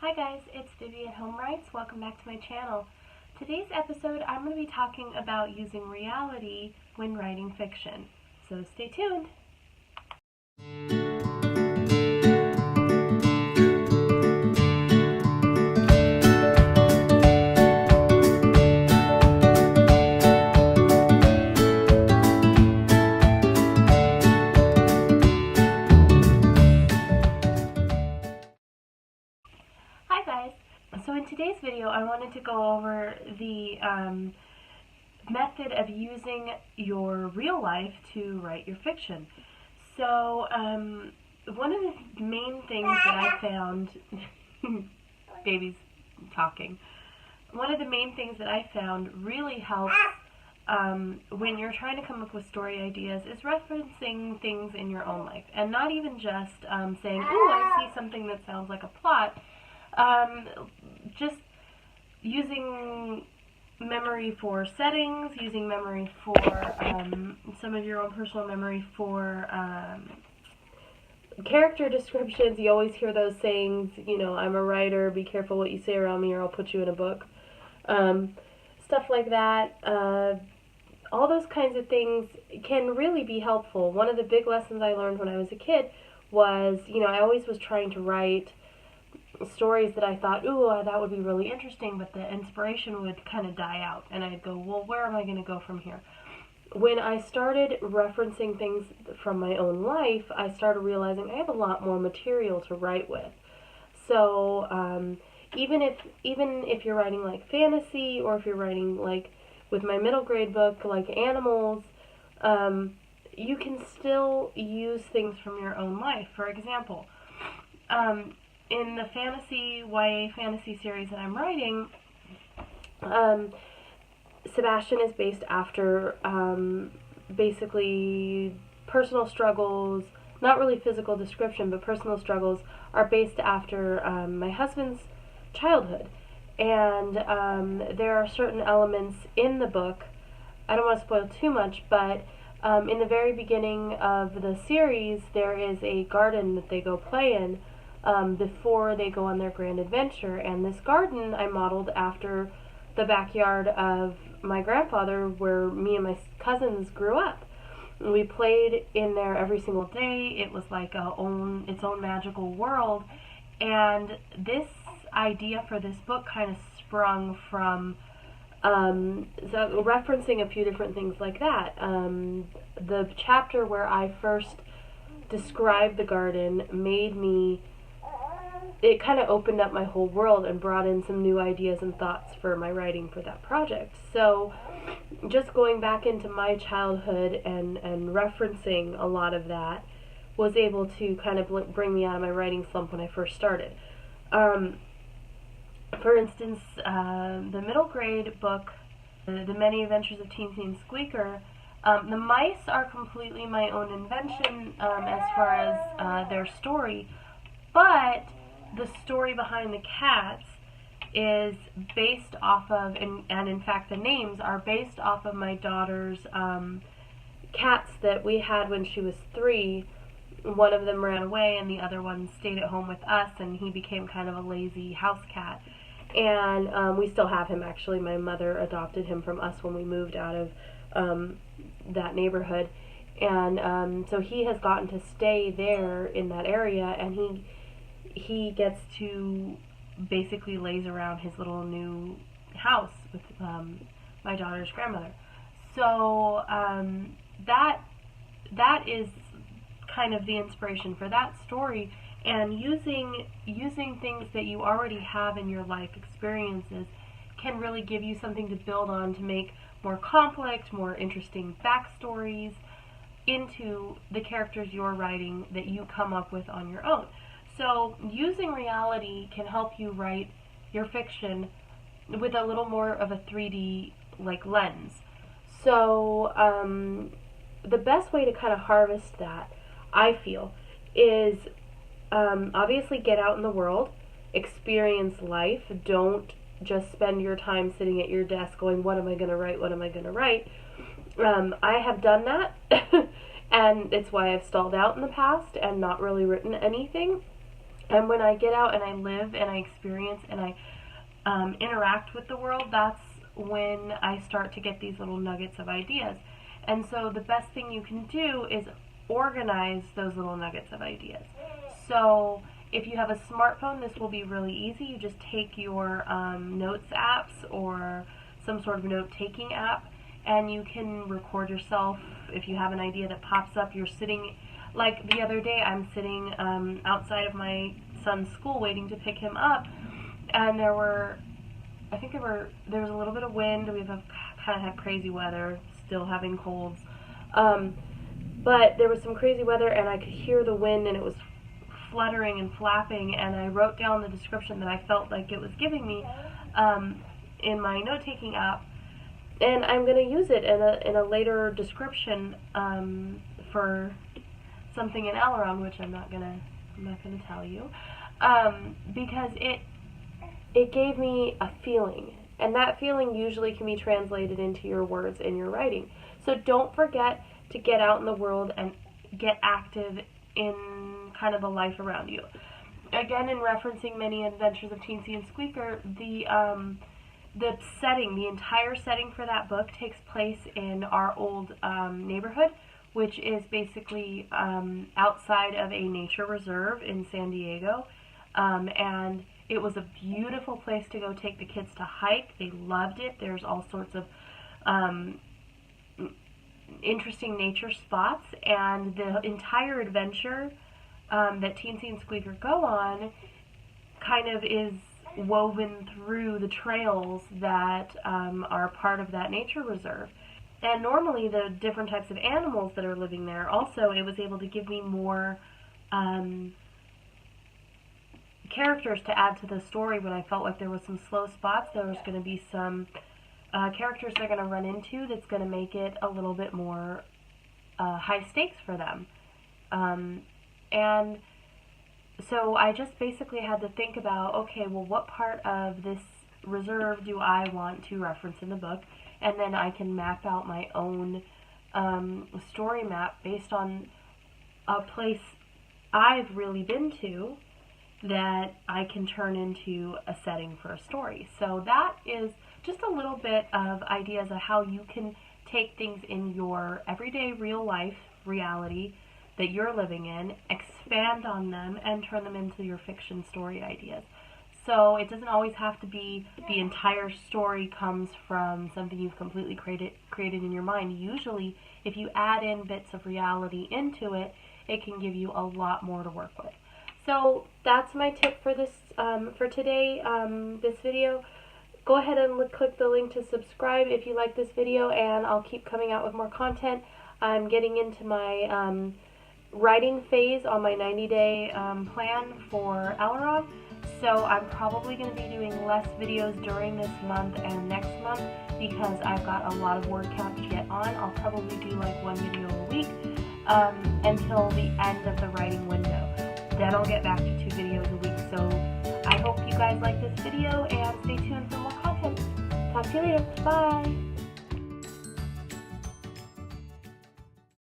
Hi guys, it's Vivi at Home Writes. Welcome back to my channel. Today's episode I'm going to be talking about using reality when writing fiction. So stay tuned. Hi guys. So in today's video I wanted to go over the method of using your real life to write your fiction. So one of the main things that I found, baby's talking, one of the main things that I found really helps when you're trying to come up with story ideas is referencing things in your own life, and not even just saying, ooh, I see something that sounds like a plot. Just using memory for settings, using memory for some of your own personal memory for character descriptions. You always hear those sayings, you know, I'm a writer, be careful what you say around me or I'll put you in a book. Stuff like that. All those kinds of things can really be helpful. One of the big lessons I learned when I was a kid was, you know, I always was trying to write stories that I thought, ooh, that would be really interesting, but the inspiration would kind of die out, and I'd go, well, where am I going to go from here? When I started referencing things from my own life, I started realizing I have a lot more material to write with. So even if you're writing like fantasy, or if you're writing like with my middle grade book, like animals, you can still use things from your own life. For example, in the YA fantasy series that I'm writing, Sebastian is based after basically personal struggles, not really physical description, but personal struggles are based after my husband's childhood. And there are certain elements in the book, I don't want to spoil too much, but in the very beginning of the series, there is a garden that they go play in before they go on their grand adventure, and this garden I modeled after the backyard of my grandfather where me and my cousins grew up. We played in there every single day. It was like its own magical world, and this idea for this book kind of sprung from so referencing a few different things like that. The chapter where I first described the garden it kind of opened up my whole world and brought in some new ideas and thoughts for my writing for that project. So just going back into my childhood and referencing a lot of that was able to kind of bring me out of my writing slump when I first started. For instance, the middle grade book, The Many Adventures of Teensy and Squeaker, the mice are completely my own invention as far as their story, but the story behind the cats is based off of, and in fact the names are based off of my daughter's cats that we had when she was 3. One of them ran away and the other one stayed at home with us, and he became kind of a lazy house cat. And we still have him, actually. My mother adopted him from us when we moved out of that neighborhood. And so he has gotten to stay there in that area, and he gets to basically laze around his little new house with my daughter's grandmother. So that is kind of the inspiration for that story, and using things that you already have in your life experiences can really give you something to build on to make more complex, more interesting backstories into the characters you're writing that you come up with on your own. So using reality can help you write your fiction with a little more of a 3D like lens. So the best way to kind of harvest that, I feel, is obviously get out in the world, experience life. Don't just spend your time sitting at your desk going, what am I going to write, what am I going to write? I have done that, and it's why I've stalled out in the past and not really written anything. And when I get out and I live and I experience and I interact with the world, that's when I start to get these little nuggets of ideas. And so the best thing you can do is organize those little nuggets of ideas. So if you have a smartphone, this will be really easy. You just take your notes apps or some sort of note-taking app, and you can record yourself. If you have an idea that pops up, you're sitting, like the other day, I'm sitting outside of my son's school waiting to pick him up, and there was a little bit of wind. We've kind of had crazy weather, still having colds, but there was some crazy weather, and I could hear the wind, and it was fluttering and flapping, and I wrote down the description that I felt like it was giving me in my note-taking app, and I'm going to use it in a later description for something in Aileron, which I'm not gonna tell you, because it gave me a feeling, and that feeling usually can be translated into your words in your writing. So don't forget to get out in the world and get active in kind of the life around you. Again, in referencing Many Adventures of Teensy and Squeaker, the setting, the entire setting for that book takes place in our old neighborhood, which is basically outside of a nature reserve in San Diego, and it was a beautiful place to go take the kids to hike. They loved it. There's all sorts of interesting nature spots, and the entire adventure that Teensy and Squeaker go on kind of is woven through the trails that are part of that nature reserve. And normally the different types of animals that are living there, also it was able to give me more characters to add to the story when I felt like there was some slow spots. There was going to be some characters they're going to run into that's going to make it a little bit more high stakes for them. And so I just basically had to think about, okay, well, what part of this reserve do I want to reference in the book? And then I can map out my own story map based on a place I've really been to that I can turn into a setting for a story. So that is just a little bit of ideas of how you can take things in your everyday real life reality that you're living in, expand on them, and turn them into your fiction story ideas. So it doesn't always have to be the entire story comes from something you've completely created in your mind. Usually, if you add in bits of reality into it, it can give you a lot more to work with. So that's my tip for this for today. This video. Go ahead and click the link to subscribe if you like this video, and I'll keep coming out with more content. I'm getting into my writing phase on my 90-day plan for Aileron. So I'm probably going to be doing less videos during this month and next month because I've got a lot of word count to get on. I'll probably do like one video a week until the end of the writing window. Then I'll get back to 2 videos a week. So I hope you guys like this video and stay tuned for more content. Talk to you later. Bye!